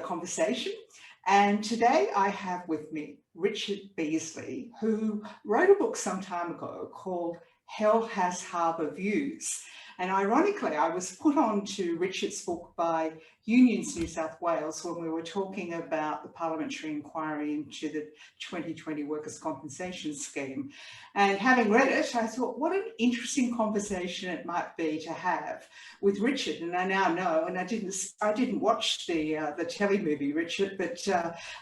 conversation. And today I have with me Richard Beasly, who wrote a book some time ago called Has Harbour Views. And ironically, I was put on to Richard's book by Unions New South Wales when we were talking about the parliamentary inquiry into the 2020 Workers' Compensation Scheme. And having read it, I thought, what an interesting conversation it might be to have with Richard. And I now know, and I didn't watch the telly movie, Richard, but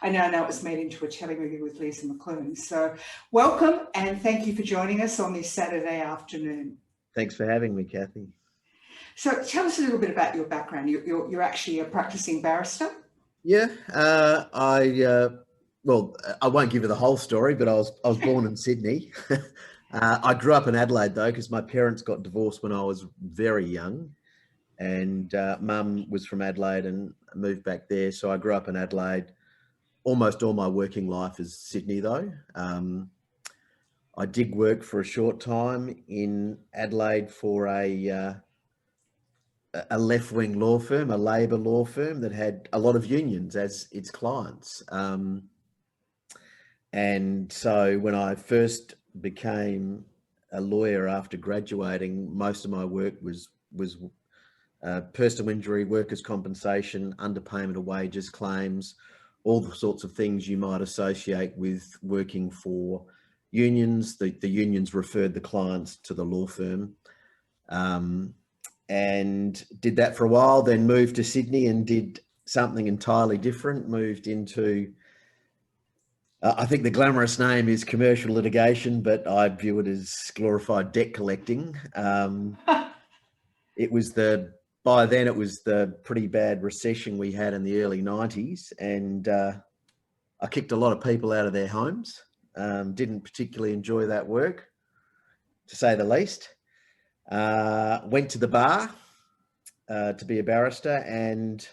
I now know it was made into a telly movie with Lisa McClune. So welcome, and thank you for joining us on this Saturday afternoon. Thanks for having me, Kathie. So tell us a little bit about your background. You're actually a practicing barrister? Yeah, I won't give you the whole story, but I was born in Sydney. I grew up in Adelaide though, because my parents got divorced when I was very young, and Mum was from Adelaide and moved back there. So I grew up in Adelaide. Almost all my working life is Sydney though. I did work for a short time in Adelaide for a left-wing law firm, a Labor law firm that had a lot of unions as its clients. And so when I first became a lawyer after graduating, most of my work was personal injury, workers' compensation, underpayment of wages claims, all the sorts of things you might associate with working for unions. The unions referred the clients to the law firm, and did that for a while, then moved to Sydney and did something entirely different, moved into, I think the glamorous name is commercial litigation, but I view it as glorified debt collecting. By then it was the pretty bad recession we had in the early 90s, and I kicked a lot of people out of their homes. Didn't particularly enjoy that work, to say the least. Went to the bar to be a barrister, and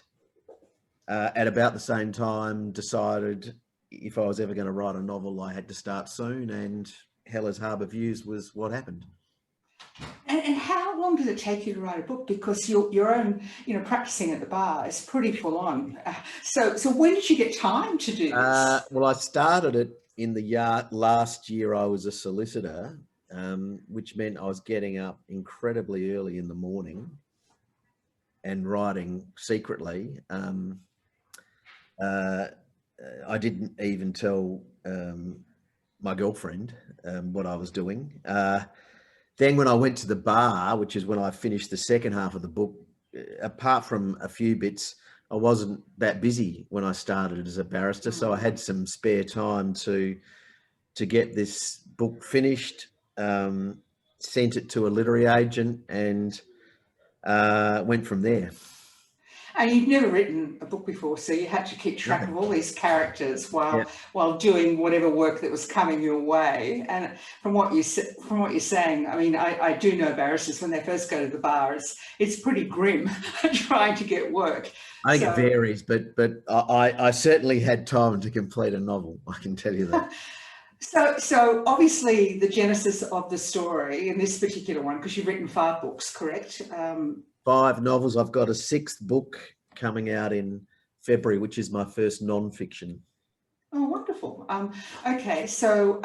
at about the same time decided if I was ever going to write a novel, I had to start soon, and Has Harbour Views was what happened. And how long did it take you to write a book? Because your own, practicing at the bar is pretty full on. So when did you get time to do this? Well, I started it in the last year I was a solicitor, which meant I was getting up incredibly early in the morning and writing secretly. I didn't even tell my girlfriend what I was doing. Then when I went to the bar, which is when I finished the second half of the book, apart from a few bits, I wasn't that busy when I started as a barrister. So I had some spare time to get this book finished, sent it to a literary agent, and went from there. And you'd never written a book before, so you had to keep track of all these characters while doing whatever work that was coming your way. And from what you're saying, I mean, I do know barristers when they first go to the bar, it's pretty grim trying to get work. I think it varies, but I certainly had time to complete a novel, I can tell you that. So obviously the genesis of the story in this particular one, because you've written 5 books, correct? 5 novels. I've got a 6th book coming out in February, which is my first non-fiction. Oh, wonderful. Okay, so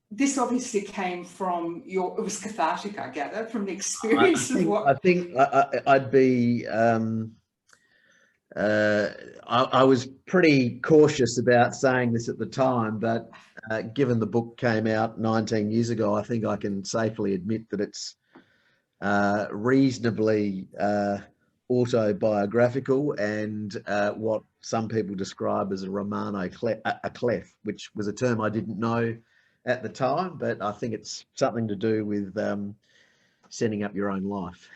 this obviously came from it was cathartic, I gather, from the experience of what... I think I'd be... I was pretty cautious about saying this at the time, but given the book came out 19 years ago, I think I can safely admit that it's reasonably autobiographical and what some people describe as a romano clef, which was a term I didn't know at the time, but I think it's something to do with setting up your own life.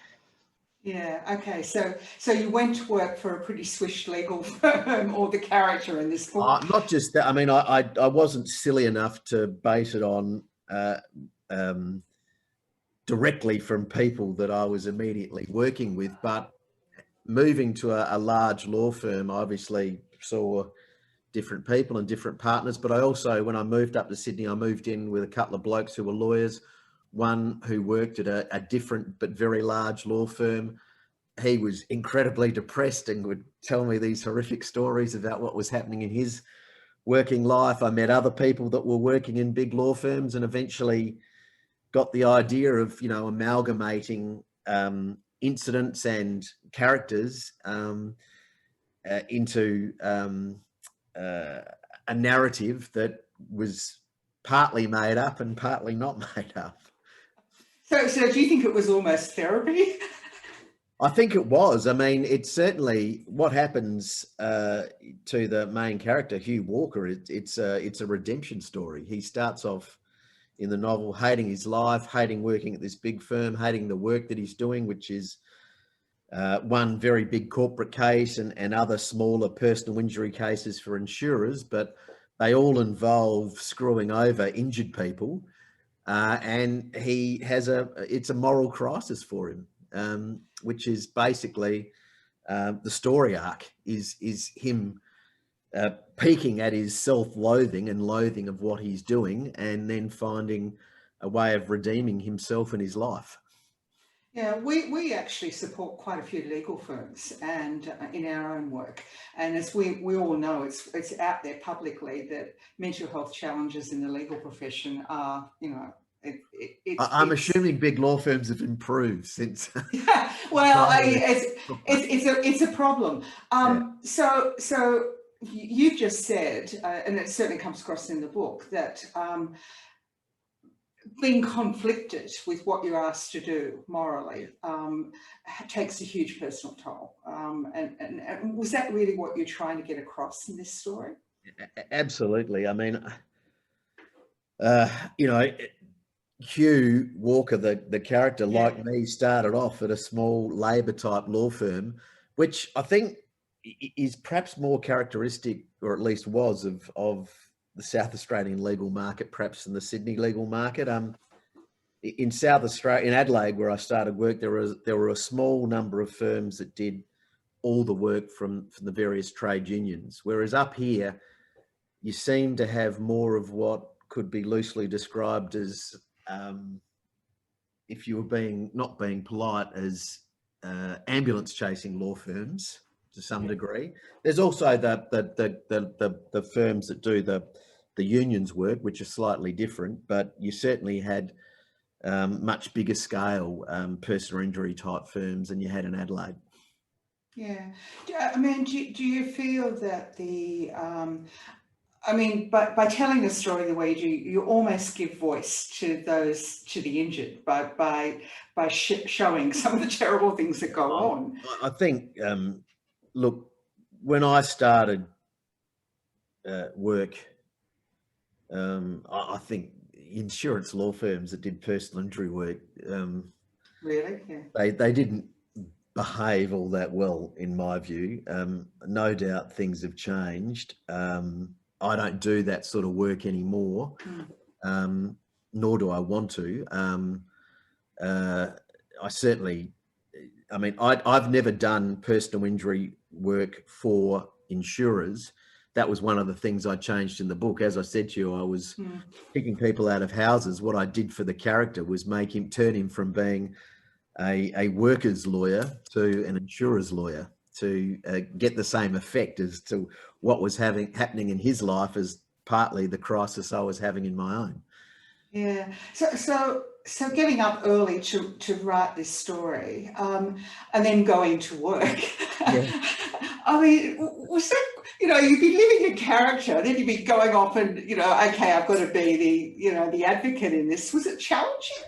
Yeah, okay. So you went to work for a pretty swish legal firm, or the character in this book? Not just that. I mean, I wasn't silly enough to base it on directly from people that I was immediately working with, but moving to a large law firm, I obviously saw different people and different partners. But I also, when I moved up to Sydney, I moved in with a couple of blokes who were lawyers, one who worked at a different but very large law firm, he was incredibly depressed and would tell me these horrific stories about what was happening in his working life. I met other people that were working in big law firms and eventually got the idea of, amalgamating incidents and characters into a narrative that was partly made up and partly not made up. So do you think it was almost therapy? I think it was. I mean, it's certainly what happens to the main character, Hugh Walker. It's a redemption story. He starts off in the novel hating his life, hating working at this big firm, hating the work that he's doing, which is one very big corporate case and other smaller personal injury cases for insurers, but they all involve screwing over injured people. And he has it's a moral crisis for him, which is basically the story arc is him peaking at his self-loathing and loathing of what he's doing, and then finding a way of redeeming himself and his life. Yeah, we actually support quite a few legal firms and in our own work. And as we all know, it's out there publicly that mental health challenges in the legal profession are, I'm assuming big law firms have improved since. Yeah, well, it's a problem. So you've just said, and it certainly comes across in the book, that being conflicted with what you're asked to do morally takes a huge personal toll. And was that really what you're trying to get across in this story? Absolutely. I mean, Hugh Walker, the character, like me, started off at a small Labor type law firm, which I think is perhaps more characteristic, or at least was, of the South Australian legal market, perhaps than the Sydney legal market. In South Australia, in Adelaide, where I started work, there were a small number of firms that did all the work from the various trade unions. Whereas up here, you seem to have more of what could be loosely described as, if you were not being polite, as ambulance chasing law firms to some degree. There's also the firms that do the unions work, which are slightly different, but you certainly had much bigger scale personal injury type firms than you had in Adelaide. Yeah, I mean, do you feel that by telling the story the way you almost give voice to the injured by showing some of the terrible things that go on? I think, look, when I started work, I think insurance law firms that did personal injury work, really, yeah, they didn't behave all that well, in my view. No doubt things have changed. I don't do that sort of work anymore, nor do I want to. I've never done personal injury work for insurers. That was one of the things I changed in the book. As I said to you, I was kicking people out of houses. What I did for the character was turn him from being a worker's lawyer to an insurer's lawyer, to get the same effect as to what was happening in his life as partly the crisis I was having in my own. Yeah. So getting up early to write this story, and then going to work. Yeah. I mean, was that, you'd be living a character, then you'd be going off and, okay, I've got to be the advocate in this. Was it challenging?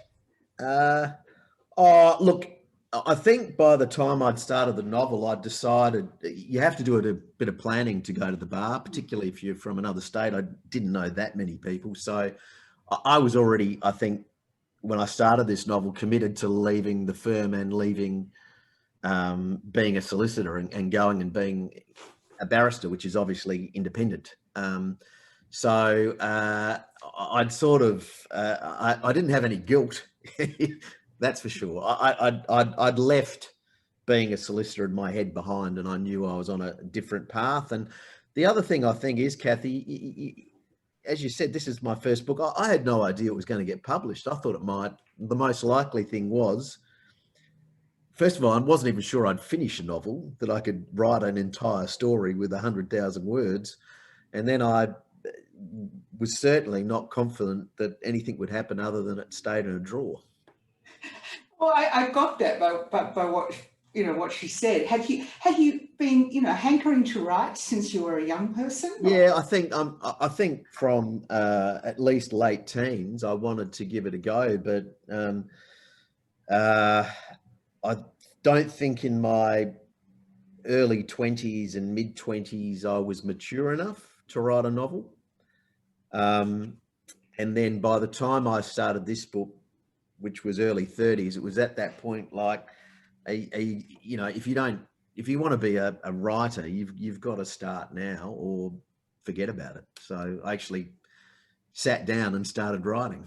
Look, I think by the time I'd started the novel, I'd decided you have to do a bit of planning to go to the bar, particularly if you're from another state. I didn't know that many people. So I was already, I think, when I started this novel, committed to leaving the firm and leaving being a solicitor and going and being a barrister, which is obviously independent. So I'd sort of, I didn't have any guilt. That's for sure. I'd left being a solicitor in my head behind, and I knew I was on a different path. And the other thing I think is, Kathie, as you said, this is my first book. I had no idea it was going to get published. I thought it might. The most likely thing was first of all, I wasn't even sure I'd finish a novel, that I could write an entire story with 100,000 words. And then I was certainly not confident that anything would happen other than it stayed in a drawer. Well, I got that by what what she said. Had you been hankering to write since you were a young person? Yeah, I think from at least late teens, I wanted to give it a go, but I don't think in my early 20s and mid 20s I was mature enough to write a novel. And then by the time I started this book, which was early 30s, it was at that point like, if you want to be a writer, you've got to start now or forget about it. So I actually sat down and started writing.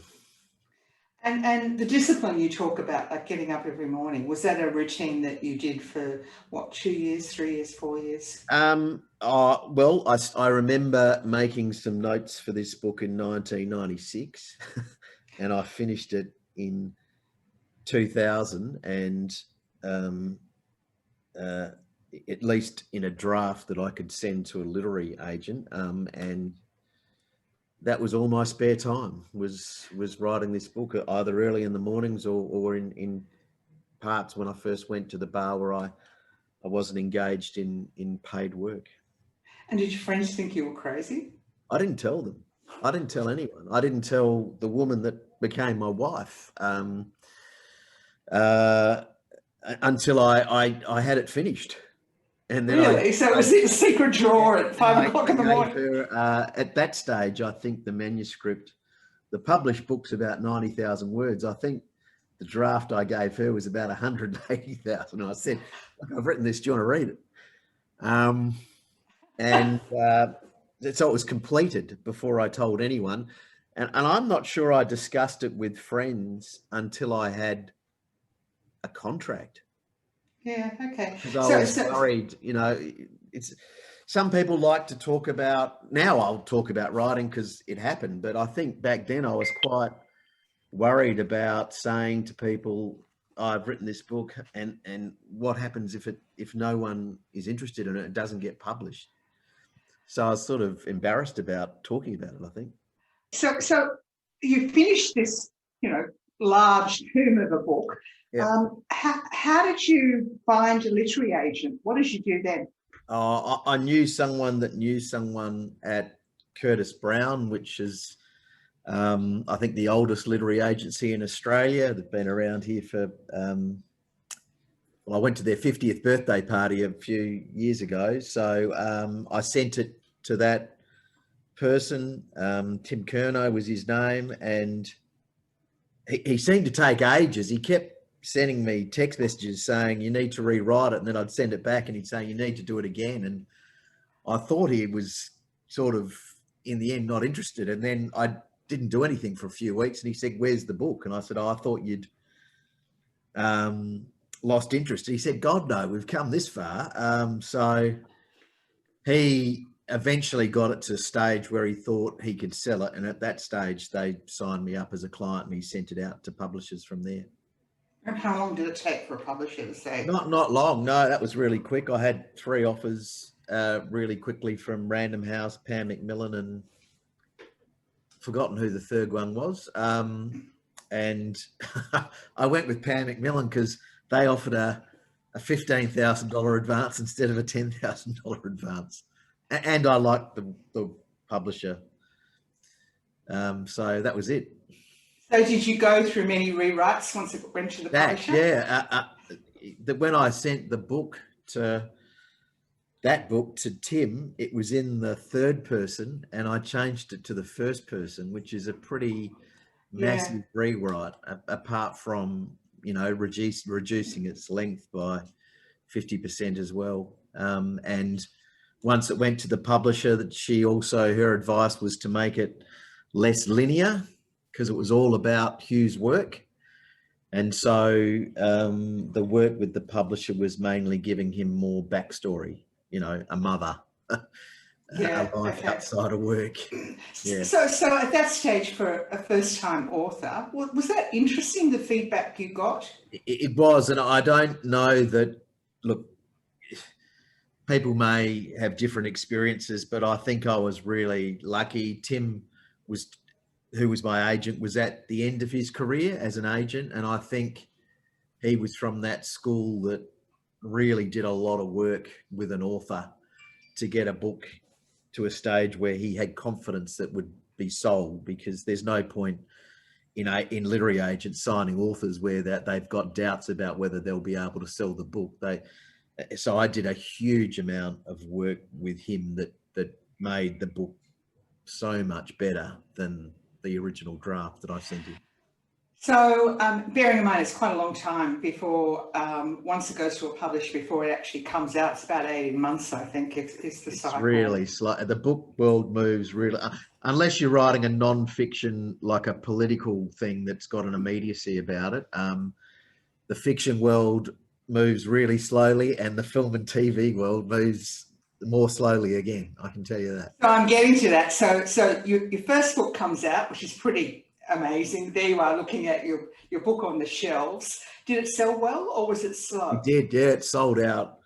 And the discipline you talk about, like getting up every morning, was that a routine that you did for what, 2 years, 3 years, 4 years? Well, I remember making some notes for this book in 1996 and I finished it in 2000, and at least in a draft that I could send to a literary agent, and that was all my spare time was writing this book, either early in the mornings or in parts when I first went to the bar where I wasn't engaged in paid work. And did your friends think you were crazy? I didn't tell them. I didn't tell anyone. I didn't tell the woman that became my wife until I had it finished. And then really? So it was in a secret drawer at 5 o'clock in the morning? At that stage, I think the manuscript, the published book's about 90,000 words. I think the draft I gave her was about 180,000. I said, look, I've written this, do you want to read it? So it was completed before I told anyone. And I'm not sure I discussed it with friends until I had a contract. Yeah, okay. Because I was worried, it's some people like to talk about, now I'll talk about writing because it happened, but I think back then I was quite worried about saying to people, I've written this book and what happens if no one is interested in it, it doesn't get published. So I was sort of embarrassed about talking about it, I think. So you finished this, large tomb of a book. Yeah. How did you find a literary agent? What did you do then? I knew someone that knew someone at Curtis Brown, which is, I think, the oldest literary agency in Australia. They've been around here for, I went to their 50th birthday party a few years ago. So I sent it to that person. Tim Kerno was his name. And he seemed to take ages. He kept sending me text messages saying, you need to rewrite it. And then I'd send it back and he'd say, you need to do it again. And I thought he was sort of, in the end, not interested. And then I didn't do anything for a few weeks. And he said, where's the book? And I said, I thought you'd lost interest. And he said, God, no, we've come this far. So he eventually got it to a stage where he thought he could sell it. And at that stage, they signed me up as a client and he sent it out to publishers from there. And how long did it take for a publisher to say? Not long. No, that was really quick. I had 3 offers really quickly from Random House, Pam McMillan, and forgotten who the third one was. And I went with Pam McMillan because they offered a $15,000 advance instead of a $10,000 advance. And I liked the publisher. So that was it. So did you go through many rewrites once it went to the publisher? Yeah. When I sent the book to Tim, it was in the third person and I changed it to the first person, which is a pretty massive rewrite, apart from, reducing its length by 50% as well. And once it went to the publisher, that her advice was to make it less linear because it was all about Hugh's work. And so the work with the publisher was mainly giving him more backstory, a mother, Yeah. a life Okay. outside of work. Yeah. So at that stage, for a first-time author, was that interesting, the feedback you got? It was, and I don't know that, look, people may have different experiences, but I think I was really lucky. Tim was, who was my agent, was at the end of his career as an agent, and I think he was from that school that really did a lot of work with an author to get a book to a stage where he had confidence that would be sold, because there's no point in literary agents signing authors where that they've got doubts about whether they'll be able to sell the book. So I did a huge amount of work with him that made the book so much better than the original draft that I sent him. So bearing in mind it's quite a long time before, once it goes to a publisher, before it actually comes out, it's about 18 months, I think, is the cycle. It's really slow. The book world moves really, unless you're writing a non-fiction, like a political thing that's got an immediacy about it. The fiction world moves really slowly, and the film and TV world moves more slowly again. I can tell you that. So I'm getting to that. So your first book comes out, which is pretty amazing. There you are, looking at your book on the shelves. Did it sell well, or was it slow? It did, yeah. It sold out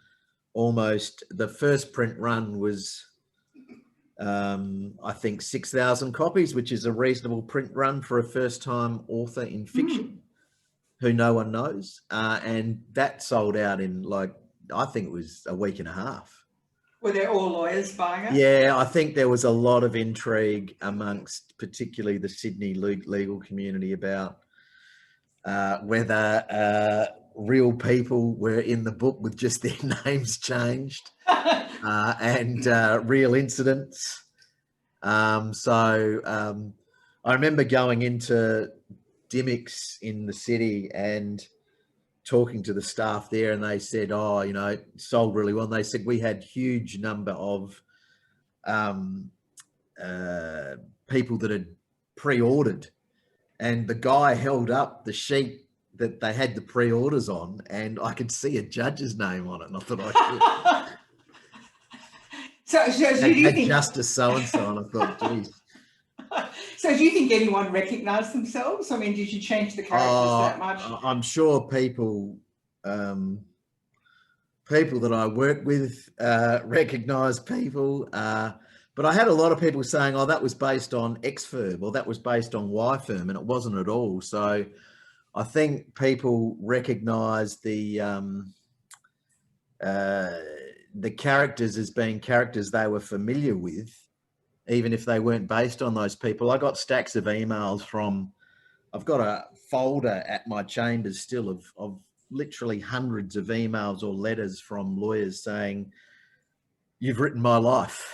almost. The first print run was, I think, 6,000 copies, which is a reasonable print run for a first-time author in fiction who no one knows. And that sold out in, like, I think it was a week and a half. Were there all lawyers buying it? Yeah, I think there was a lot of intrigue amongst particularly the Sydney legal community about whether real people were in the book with just their names changed, and real incidents. I remember going into Dimmicks in the city and talking to the staff there, and they said, oh, you know, it sold really well. And they said we had huge number of people that had pre-ordered, and the guy held up the sheet that they had the pre-orders on, and I could see a judge's name on it, and I thought, So do you think Justice so-and-so, and I thought, geez. So do you think anyone recognised themselves? I mean, did you change the characters that much? I'm sure people that I work with recognise people, but I had a lot of people saying, oh, that was based on X firm, or that was based on Y firm, and it wasn't at all. So I think people recognise the characters as being characters they were familiar with, even if they weren't based on those people. I got stacks of emails I've got a folder at my chambers still of literally hundreds of emails or letters from lawyers saying, you've written my life.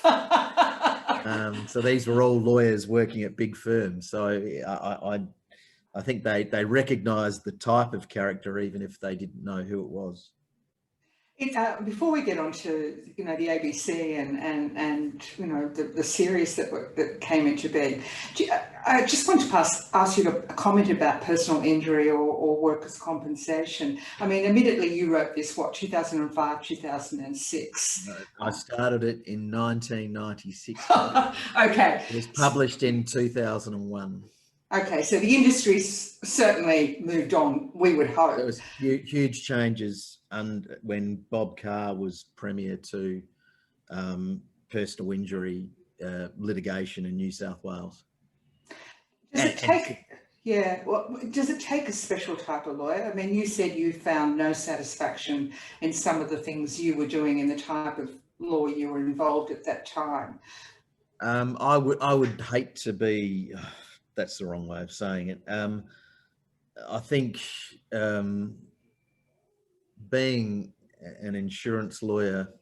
So these were all lawyers working at big firms. So I think they recognised the type of character, even if they didn't know who it was. Before we get on to, you know, the ABC and you know, the series that came into being, I just want to ask you to comment about personal injury or workers' compensation. I mean, admittedly, you wrote this, 2005, 2006? I started it in 1996. Okay. It was published in 2001. Okay, so the industry's certainly moved on, we would hope. There was huge changes, and when Bob Carr was Premier to personal injury litigation in New South Wales. Does it take a special type of lawyer? I mean, you said you found no satisfaction in some of the things you were doing in the type of law you were involved at that time. I would hate to be... that's the wrong way of saying it. I think being an insurance lawyer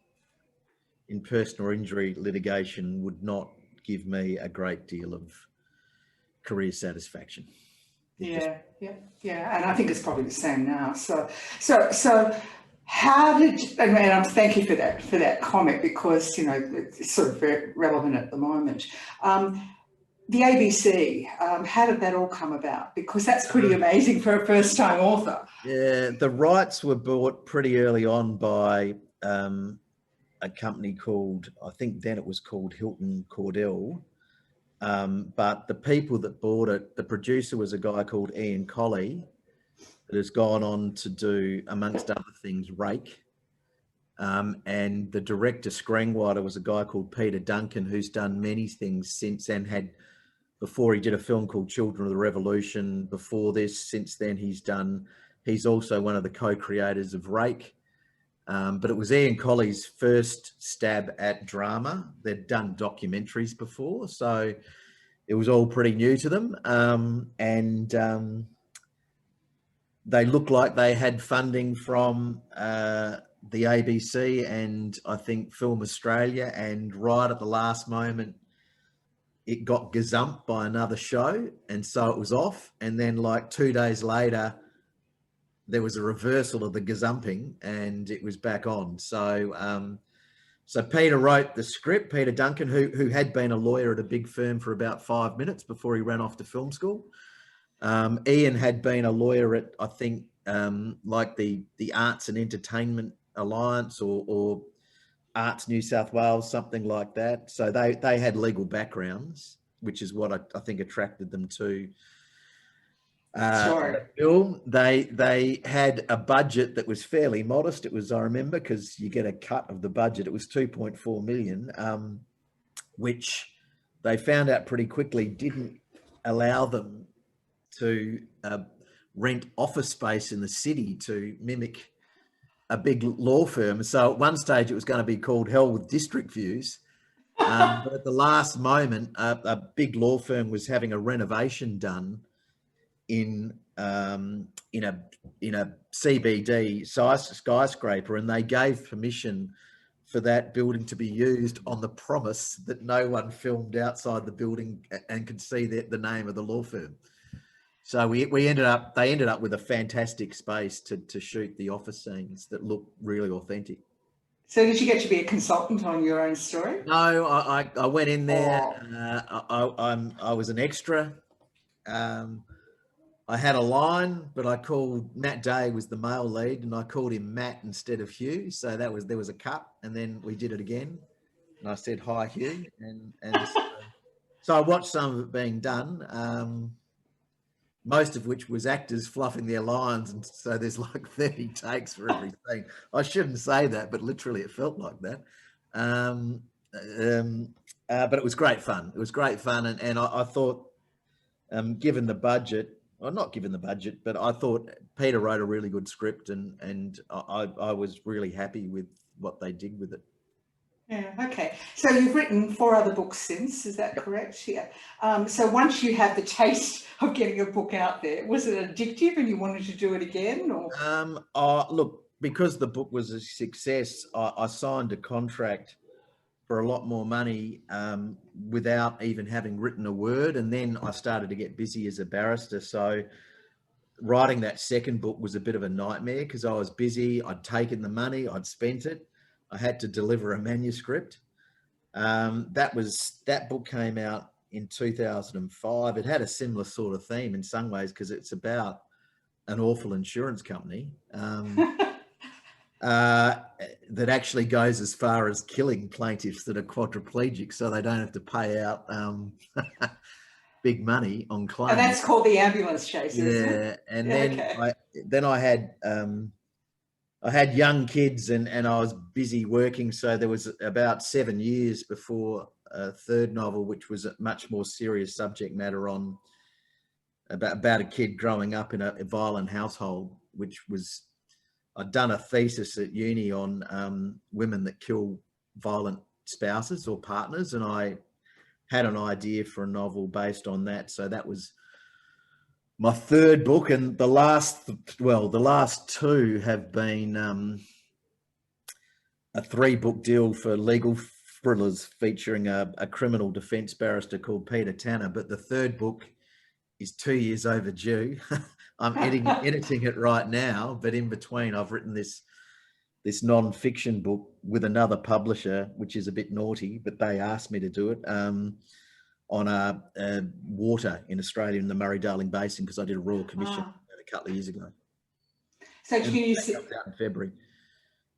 in personal injury litigation would not give me a great deal of career satisfaction. Yeah. And I think it's probably the same now. So how did, and thank you for that comment, because, you know, it's sort of very relevant at the moment. The ABC, how did that all come about? Because that's pretty amazing for a first-time author. Yeah, the rights were bought pretty early on by a company called, I think then it was called Hilton Cordell. But the people that bought it, the producer was a guy called Ian Colley, that has gone on to do, amongst other things, Rake. And the director screenwriter was a guy called Peter Duncan, who's done many things since, and had, before he did a film called Children of the Revolution. Before this, since then, he's also one of the co-creators of Rake. But it was Ian Colley's first stab at drama. They'd done documentaries before, so it was all pretty new to them. They looked like they had funding from the ABC and I think Film Australia, and right at the last moment, it got gazumped by another show, and so it was off. And then like 2 days later, there was a reversal of the gazumping and it was back on. So so Peter wrote the script, Peter Duncan, who had been a lawyer at a big firm for about 5 minutes before he ran off to film school. Ian had been a lawyer at, I think, like the Arts and Entertainment Alliance or Arts New South Wales, something like that. So they had legal backgrounds, which is what I think attracted them to Sure. the film. They had a budget that was fairly modest. It was, I remember, because you get a cut of the budget. It was 2.4 million, which they found out pretty quickly didn't allow them to rent office space in the city to mimic a big law firm. So at one stage it was going to be called Hell with District Views. But at the last moment, a big law firm was having a renovation done in a CBD skyscraper, and they gave permission for that building to be used on the promise that no one filmed outside the building and could see the name of the law firm. So they ended up with a fantastic space to shoot the office scenes that look really authentic. So did you get to be a consultant on your own story? No, I went in there. I was an extra. I had a line, but I called Matt Day was the male lead, and I called him Matt instead of Hugh. So there was a cut, and then we did it again. And I said hi, Hugh, and so I watched some of it being done. Most of which was actors fluffing their lines, and so there's like 30 takes for every scene. I shouldn't say that, but literally it felt like that. But it was great fun. It was great fun, and I thought, given the budget, well, not given the budget, but I thought Peter wrote a really good script, and I was really happy with what they did with it. Yeah, okay. So you've written 4 other books since, is that correct? Yeah. So once you had the taste of getting a book out there, was it addictive and you wanted to do it again? Or look, because the book was a success, I signed a contract for a lot more money without even having written a word. And then I started to get busy as a barrister. So writing that second book was a bit of a nightmare because I was busy. I'd taken the money, I'd spent it. I had to deliver a manuscript. That book came out in 2005. It had a similar sort of theme in some ways because it's about an awful insurance company that actually goes as far as killing plaintiffs that are quadriplegic so they don't have to pay out big money on claims. And that's called The Ambulance Chase, isn't it? And then I had young kids and I was busy working. So there was about 7 years before a third novel, which was a much more serious subject matter on about a kid growing up in a violent household, which was, I'd done a thesis at uni on women that kill violent spouses or partners. And I had an idea for a novel based on that. So that was my third book, and the last 2 have been a 3-book deal for legal thrillers featuring a criminal defence barrister called Peter Tanner. But the third book is 2 years overdue. I'm editing it right now, but in between I've written this non-fiction book with another publisher, which is a bit naughty, but they asked me to do it. On water in Australia in the Murray-Darling Basin, because I did a royal commission a couple of years ago. So can you out in February.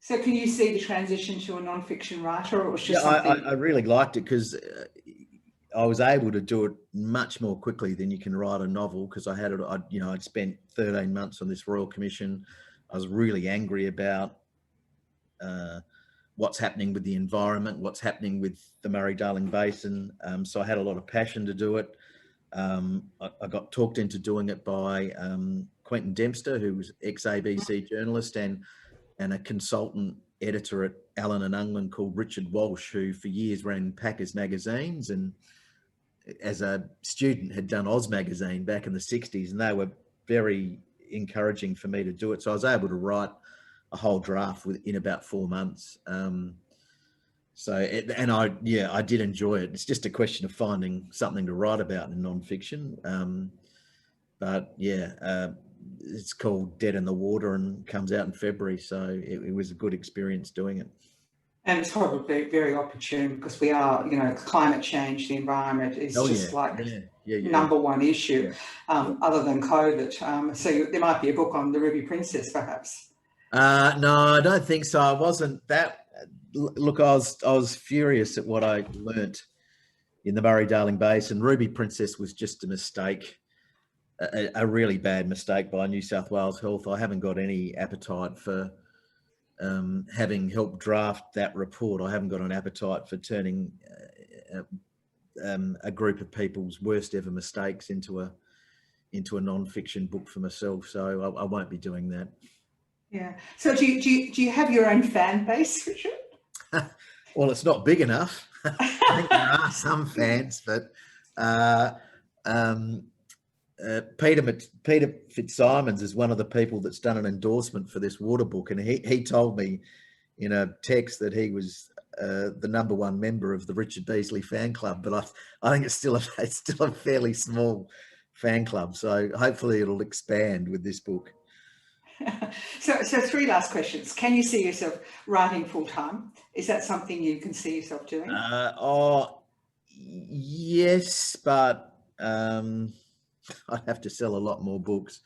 So can you see the transition to a non-fiction writer, or it was just Yeah, something? I really liked it because I was able to do it much more quickly than you can write a novel, because I had it, I'd spent 13 months on this Royal Commission. I was really angry about what's happening with the environment, what's happening with the Murray-Darling Basin. So I had a lot of passion to do it. I got talked into doing it by Quentin Dempster, who was ex-ABC journalist and a consultant editor at Allen and Unglen called Richard Walsh, who for years ran Packers magazines, and as a student had done Oz magazine back in the 60s, and they were very encouraging for me to do it. So I was able to write a whole draft within about 4 months. I did enjoy it. It's just a question of finding something to write about in non-fiction. It's called Dead in the Water and comes out in February. So it was a good experience doing it. And it's probably very opportune because we are, climate change, the environment is number one issue, other than COVID. So there might be a book on the Ruby Princess, perhaps. No, I don't think so. I wasn't that. Look, I was furious at what I learnt in the Murray-Darling Basin. Ruby Princess was just a mistake, a really bad mistake by New South Wales Health. I haven't got any appetite for having helped draft that report. I haven't got an appetite for turning a group of people's worst ever mistakes into a non-fiction book for myself. So I won't be doing that. Yeah. So do you have your own fan base, Richard? Well, it's not big enough. I think there are some fans, but Peter Fitzsimons is one of the people that's done an endorsement for this water book, and he told me in a text that he was the #1 member of the Richard Beasly fan club. But I think it's still a fairly small fan club, so hopefully it'll expand with this book. So 3 last questions. Can you see yourself writing full time? Is that something you can see yourself doing? Yes, but I'd have to sell a lot more books.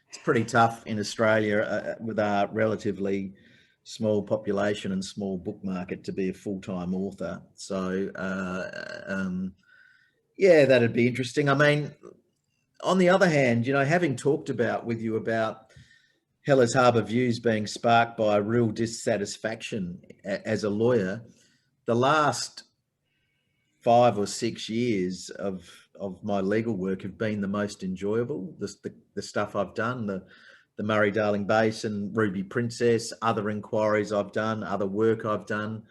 It's pretty tough in Australia with our relatively small population and small book market to be a full-time author. So that'd be interesting. I mean, on the other hand, having talked with you about Has Harbour Views being sparked by real dissatisfaction as a lawyer, the last 5 or 6 years of my legal work have been the most enjoyable. The stuff I've done, the Murray-Darling Basin, Ruby Princess, other inquiries I've done, other work I've done,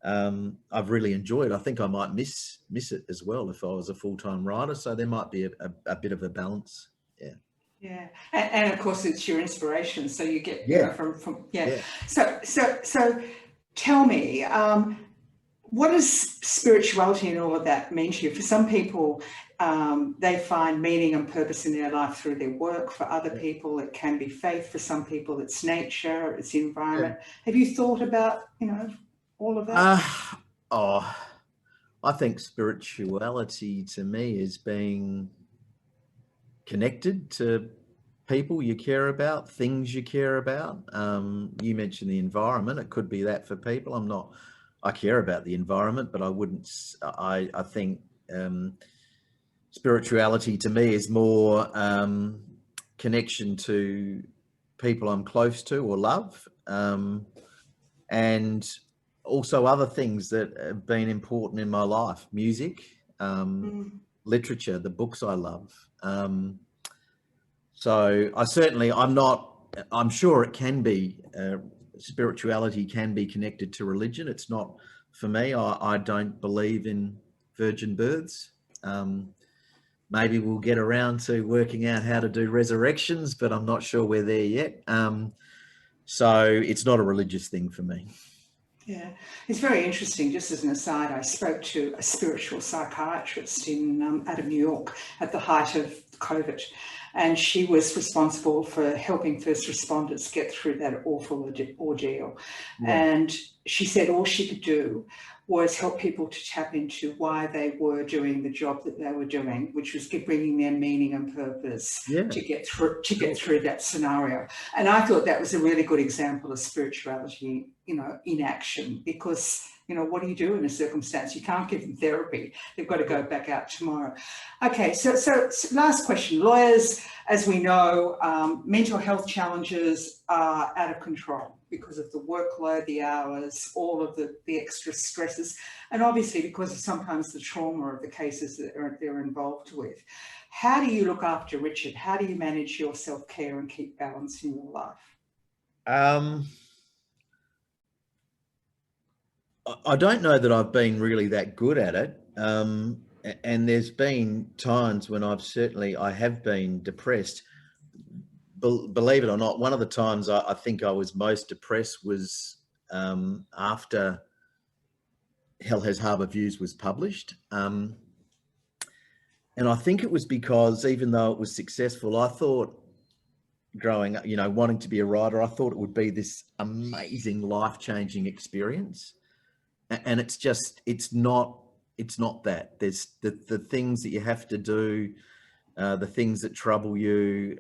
I've really enjoyed. I think I might miss it as well if I was a full-time writer. So there might be a bit of a balance. Yeah. Yeah, and of course it's your inspiration. So you get from. So tell me, what does spirituality and all of that mean to you? For some people, they find meaning and purpose in their life through their work. For other people, it can be faith. For some people, it's nature, it's the environment. Have you thought about, all of that? I think spirituality to me is being connected to people you care about, things you care about. You mentioned the environment. It could be that for people. I care about the environment, but I think spirituality to me is more connection to people I'm close to or love, and also other things that have been important in my life, music, literature, the books I love. So I'm sure it can be, spirituality can be connected to religion. It's not for me. I don't believe in virgin births. Maybe we'll get around to working out how to do resurrections, but I'm not sure we're there yet. So it's not a religious thing for me. Yeah, it's very interesting. Just as an aside, I spoke to a spiritual psychiatrist out of New York at the height of COVID, and she was responsible for helping first responders get through that awful ordeal. Yeah. And she said all she could do was help people to tap into why they were doing the job that they were doing, which was bringing their meaning and purpose to get through that scenario. And I thought that was a really good example of spirituality, in action, because what do you do in a circumstance? You can't give them therapy. They've got to go back out tomorrow. Okay, so last question. Lawyers, as we know, mental health challenges are out of control because of the workload, the hours, all of the extra stresses, and obviously because of sometimes the trauma of the cases that they're involved with. How do you look after Richard? How do you manage your self-care and keep balance in your life? I don't know that I've been really that good at it. And there's been times when I have been depressed. Believe it or not, one of the times I think I was most depressed was after Has Harbour Views was published. And I think it was because even though it was successful, I thought growing up, wanting to be a writer, I thought it would be this amazing life-changing experience. And it's not that. There's the things that you have to do, the things that trouble you,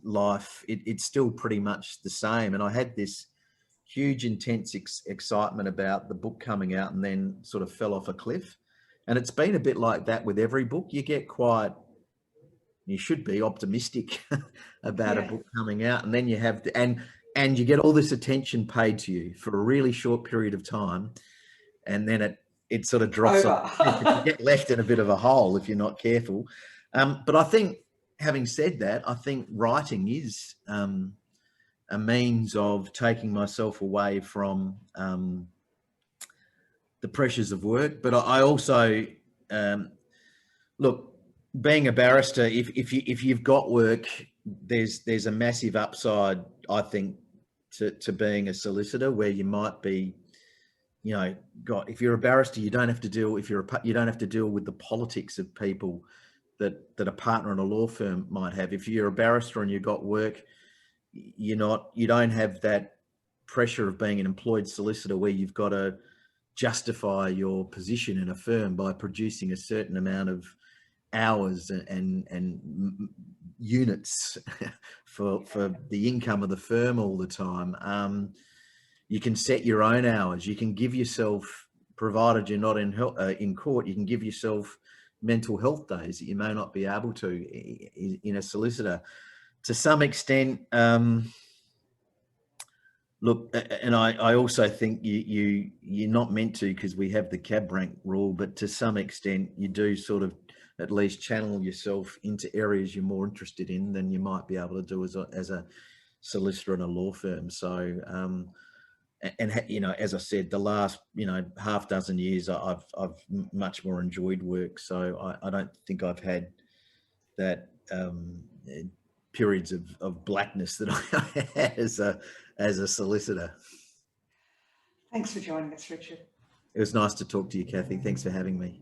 life, it's still pretty much the same. And I had this huge, intense excitement about the book coming out and then sort of fell off a cliff. And it's been a bit like that with every book. You should be optimistic about a book coming out, and then you have and you get all this attention paid to you for a really short period of time, and then it sort of drops off. You get left in a bit of a hole if you're not careful. But I think, having said that, I think writing is a means of taking myself away from the pressures of work. But I also look. Being a barrister, if you've got work, there's a massive upside, I think, to being a solicitor, where you might be, if you're a barrister, you don't have to deal with the politics of people that a partner in a law firm might have. If you're a barrister and you've got work, you don't have that pressure of being an employed solicitor where you've got to justify your position in a firm by producing a certain amount of hours and units for the income of the firm all the time. You can set your own hours. You can give yourself, provided you're not in court, you can give yourself mental health days that you may not be able to in a solicitor. To some extent, look, and I also think you're not meant to, because we have the cab rank rule, but to some extent you do sort of at least channel yourself into areas you're more interested in than you might be able to do as a solicitor in a law firm. So, as I said, the last, half dozen years, I've much more enjoyed work. So I don't think I've had that periods of blackness that I had as a solicitor. Thanks for joining us, Richard. It was nice to talk to you, Kathie. Thanks for having me.